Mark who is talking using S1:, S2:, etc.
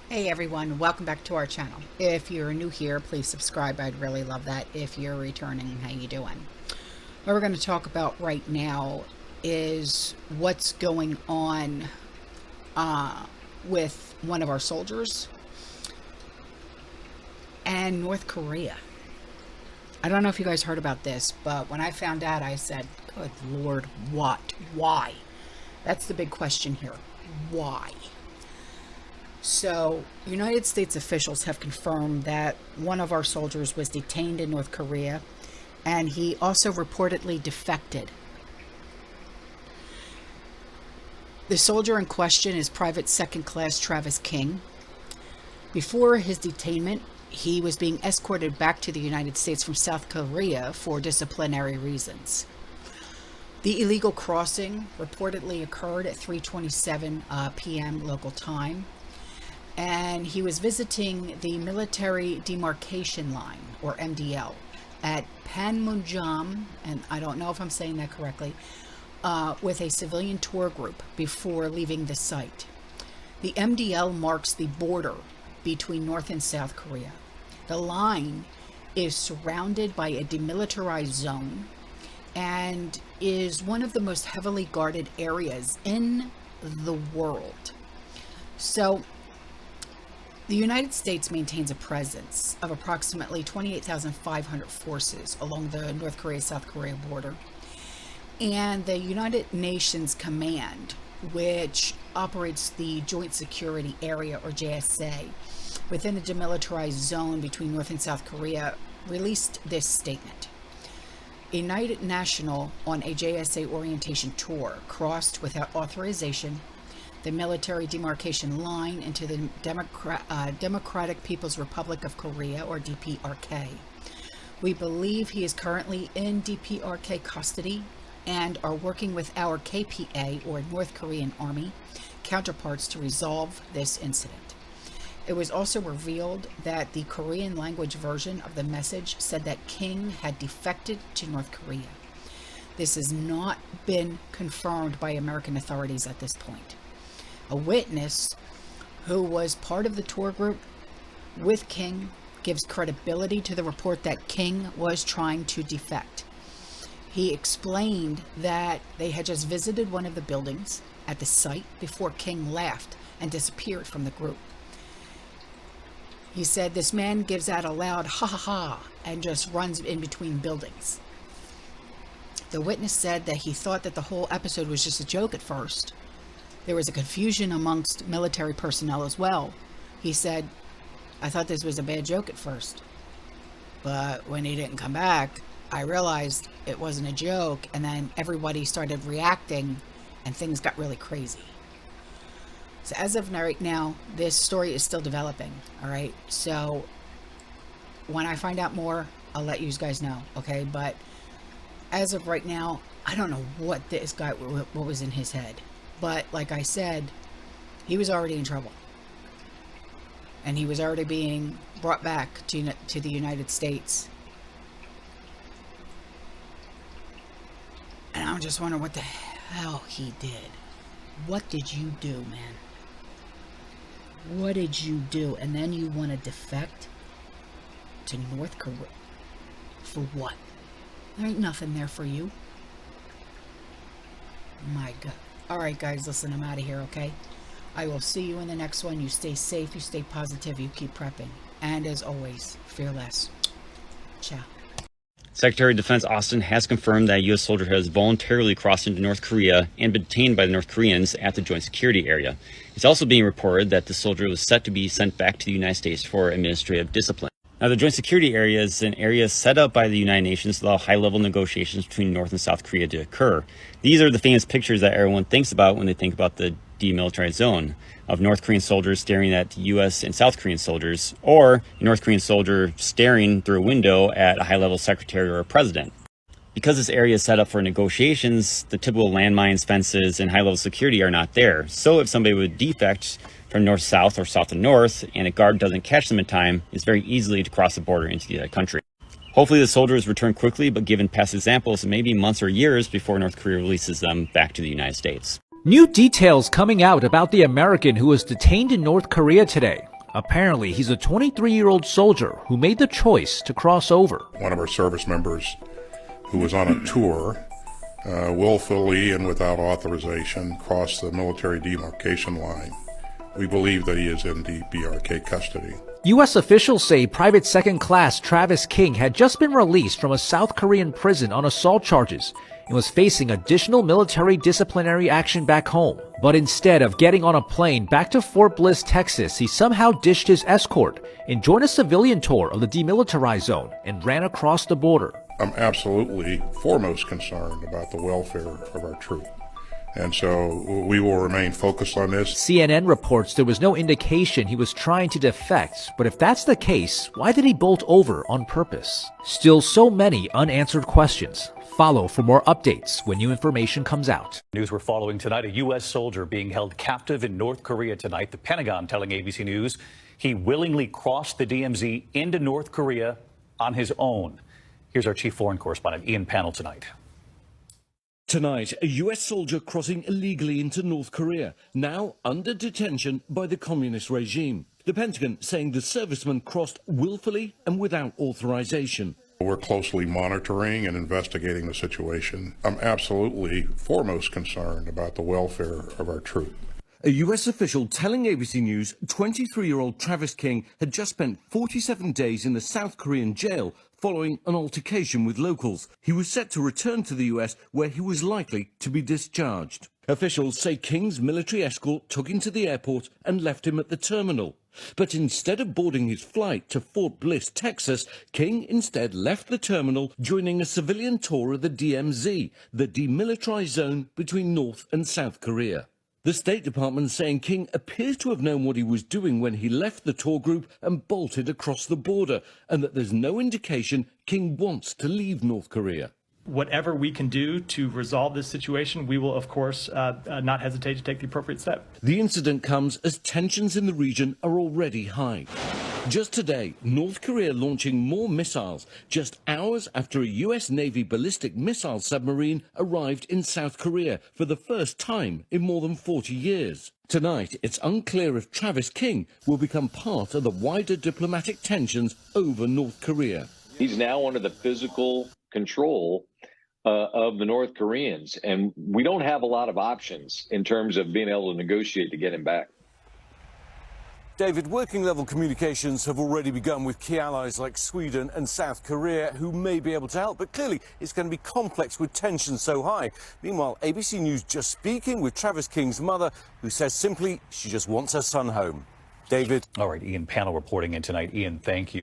S1: Hey everyone, welcome back to our channel. If you're new here, please subscribe. I'd really love that. If you're returning, how you doing? What we're going to talk about right now is what's going on with one of our soldiers and North Korea. I don't know if you guys heard about this, but when I found out, I said, good Lord, what? Why? That's the big question here. Why? So, United States officials have confirmed that one of our soldiers was detained in North Korea, and he also reportedly defected. The soldier in question is Private Second Class Travis King. Before his detainment, he was being escorted back to the United States from South Korea for disciplinary reasons. The illegal crossing reportedly occurred at 3:27 p.m. local time. And he was visiting the military demarcation line, or MDL, at Panmunjom, and I don't know if I'm saying that correctly, with a civilian tour group before leaving the site. The MDL marks the border between North and South Korea. The line is surrounded by a demilitarized zone and is one of the most heavily guarded areas in the world. So, the United States maintains a presence of approximately 28,500 forces along the North Korea-South Korea border. And the United Nations Command, which operates the Joint Security Area, or JSA, within the demilitarized zone between North and South Korea, released this statement. A United national on a JSA orientation tour crossed without authorization the military demarcation line into the Democratic People's Republic of Korea, or DPRK. We believe he is currently in DPRK custody and are working with our KPA, or North Korean Army, counterparts to resolve this incident. It was also revealed that the Korean language version of the message said that King had defected to North Korea. This has not been confirmed by American authorities at this point. A witness who was part of the tour group with King gives credibility to the report that King was trying to defect. He explained that they had just visited one of the buildings at the site before King left and disappeared from the group. He said this man gives out a loud ha ha ha and just runs in between buildings. The witness said that he thought that the whole episode was just a joke at first. There was a confusion amongst military personnel as well. He said, I thought this was a bad joke at first. But when he didn't come back, I realized it wasn't a joke, and then everybody started reacting and things got really crazy. So as of right now, this story is still developing, all right? So when I find out more, I'll let you guys know, okay? But as of right now, I don't know what this guy, what was in his head. But like I said, he was already in trouble. And he was already being brought back to the United States. And I'm just wondering what the hell he did. What did you do, man? What did you do? And then you want to defect to North Korea? For what? There ain't nothing there for you. My God. Alright guys, listen, I'm out of here, okay? I will see you in the next one. You stay safe, you stay positive, you keep prepping. And as always, fear less. Ciao.
S2: Secretary of Defense Austin has confirmed that a U.S. soldier has voluntarily crossed into North Korea and been detained by the North Koreans at the Joint Security Area. It's also being reported that the soldier was set to be sent back to the United States for administrative discipline. Now, the Joint Security Area is an area set up by the United Nations to allow high-level negotiations between North and South Korea to occur. These are the famous pictures that everyone thinks about when they think about the demilitarized zone, of North Korean soldiers staring at U.S. and South Korean soldiers, or a North Korean soldier staring through a window at a high-level secretary or a president. Because this area is set up for negotiations, the typical landmines, fences, and high-level security are not there. So if somebody would defect from north-south or south-to-north, and a guard doesn't catch them in time, it's very easily to cross the border into the other country. Hopefully the soldiers return quickly, but given past examples, it may be months or years before North Korea releases them back to the United States.
S3: New details coming out about the American who was detained in North Korea today. Apparently, he's a 23-year-old soldier who made the choice to cross over.
S4: One of our service members who was on a tour willfully and without authorization crossed the military demarcation line. We believe that he is in DPRK custody.
S3: U.S. officials say Private Second Class Travis King had just been released from a South Korean prison on assault charges and was facing additional military disciplinary action back home. But instead of getting on a plane back to Fort Bliss, Texas, he somehow ditched his escort and joined a civilian tour of the demilitarized zone and ran across the border.
S4: I'm absolutely foremost concerned about the welfare of our troops. And so we will remain focused on this.
S3: CNN reports there was no indication he was trying to defect, but if that's the case, why did he bolt over on purpose? Still so many unanswered questions. Follow for more updates when new information comes out.
S5: News we're following tonight, a U.S. soldier being held captive in North Korea tonight. The Pentagon telling ABC News he willingly crossed the DMZ into North Korea on his own. Here's our chief foreign correspondent, Ian Pannell, tonight.
S6: Tonight, a U.S. soldier crossing illegally into North Korea, now under detention by the communist regime. The Pentagon saying the serviceman crossed willfully and without authorization.
S4: We're closely monitoring and investigating the situation. I'm absolutely foremost concerned about the welfare of our troops.
S6: A U.S. official telling ABC News 23-year-old Travis King had just spent 47 days in the South Korean jail following an altercation with locals. He was set to return to the U.S. where he was likely to be discharged. Officials say King's military escort took him to the airport and left him at the terminal. But instead of boarding his flight to Fort Bliss, Texas, King instead left the terminal, joining a civilian tour of the DMZ, the demilitarized zone between North and South Korea. The State Department saying King appears to have known what he was doing when he left the tour group and bolted across the border, and that there's no indication King wants to leave North Korea.
S7: Whatever we can do to resolve this situation, we will, of course, not hesitate to take the appropriate step.
S6: The incident comes as tensions in the region are already high. Just today, North Korea launching more missiles, just hours after a U.S. Navy ballistic missile submarine arrived in South Korea for the first time in more than 40 years. Tonight, it's unclear if Travis King will become part of the wider diplomatic tensions over North Korea.
S8: He's now under the physical control of the North Koreans, and we don't have a lot of options in terms of being able to negotiate to get him back.
S6: David, working-level communications have already begun with key allies like Sweden and South Korea, who may be able to help, but clearly it's going to be complex with tensions so high. Meanwhile, ABC News just speaking with Travis King's mother, who says simply she just wants her son home. David.
S5: All right, Ian Pannell reporting in tonight. Ian, thank you.